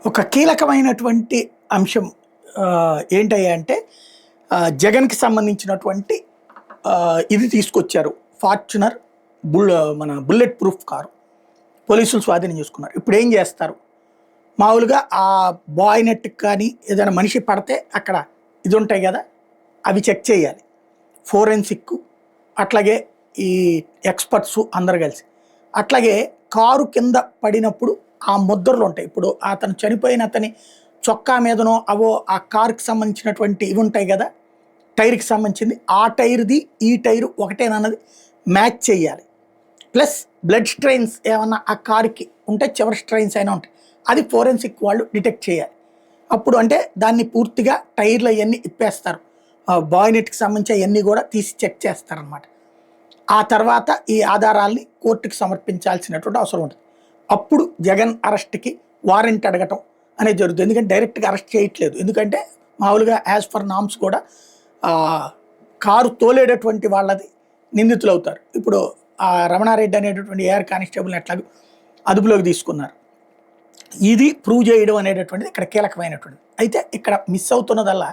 ఒక కీలకమైనటువంటి అంశం ఏంటయ్యా అంటే జగన్‌కి సంబంధించినటువంటి ఇది తీసుకొచ్చారు. ఫార్చునర్ మన బుల్లెట్ ప్రూఫ్ కారు. పోలీసులు స్వాధీనం చేసుకున్నారు. ఇప్పుడేం చేస్తారు? మామూలుగా ఆ బాయ్ నెట్‌కి కానీ ఏదైనా మనిషి పడితే అక్కడ ఇది ఉంటాయి కదా! అవి చెక్ చేయాలి. ఫోరెన్సిక్ అట్లాగే ఈ ఎక్స్‌పర్ట్సు అందరూ కలిసి. అట్లాగే కారు కింద పడినప్పుడు ఆ ముద్రలు ఉంటాయి. ఇప్పుడు అతను చనిపోయిన అతని చొక్కా మీదనో అవో ఆ కారుకి సంబంధించినటువంటి ఇవి ఉంటాయి కదా! టైర్‌కి సంబంధించింది. ఆ టైర్‌ది ఈ టైరు ఒకటేనన్నది మ్యాచ్ చేయాలి. ప్లస్ బ్లడ్ స్ట్రెయిన్స్ ఏమన్నా ఆ కారుకి ఉంటే చివరి స్ట్రెయిన్స్ అయినా ఉంటాయి. అది ఫోరెన్సిక్ వాళ్ళు డిటెక్ట్ చేయాలి. అప్పుడు అంటే దాన్ని పూర్తిగా టైర్లు అవన్నీ ఇప్పేస్తారు. బాయ్‌నెట్‌కి సంబంధించి అయన్నీ కూడా తీసి చెక్ చేస్తారనమాట. ఆ తర్వాత ఈ ఆధారాల్ని కోర్టుకి సమర్పించాల్సినటువంటి అవసరం ఉంటుంది. అప్పుడు జగన్ అరెస్ట్‌కి వారెంట్ అడగటం అనేది జరుగుతుంది. ఎందుకంటే డైరెక్ట్‌గా అరెస్ట్ చేయట్లేదు. ఎందుకంటే మామూలుగా యాజ్ పర్ నార్మ్స్ కూడా కారు తోలేటటువంటి వాళ్ళది నిందితులవుతారు. ఇప్పుడు రమణారెడ్డి అనేటటువంటి ఏఆర్ కానిస్టేబుల్‌ని ఎట్లాగో అదుపులోకి తీసుకున్నారు. ఇది ప్రూవ్ చేయడం అనేటటువంటిది ఇక్కడ కీలకమైనటువంటిది. అయితే ఇక్కడ మిస్ అవుతున్నదల్లా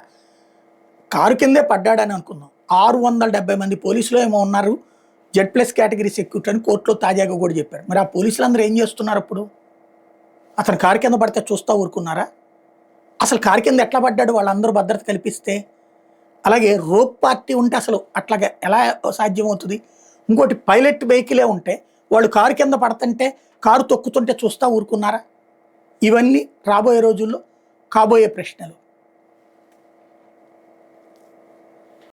కారు కిందే పడ్డాడని అనుకుందాం. 670 మంది పోలీసులు ఏమో ఉన్నారు. జెడ్+ కేటగిరీ సెక్యూరిటీ అని కోర్టులో తాజాగా కూడా చెప్పారు. మరి ఆ పోలీసులందరూ ఏం చేస్తున్నారు అప్పుడు? అతను కారు కింద పడితే చూస్తా ఊరుకున్నారా? అసలు కారు కింద ఎట్లా పడ్డాడు వాళ్ళందరూ భద్రత కల్పిస్తే? అలాగే రోప్ పార్టీ ఉంటే అసలు అట్లాగా ఎలా సాధ్యమవుతుంది? ఇంకోటి పైలట్ వెహికలే ఉంటే వాళ్ళు కారు కింద పడుతుంటే కారు తొక్కుతుంటే చూస్తా ఊరుకున్నారా? ఇవన్నీ రాబోయే రోజుల్లో కాబోయే ప్రశ్నలు.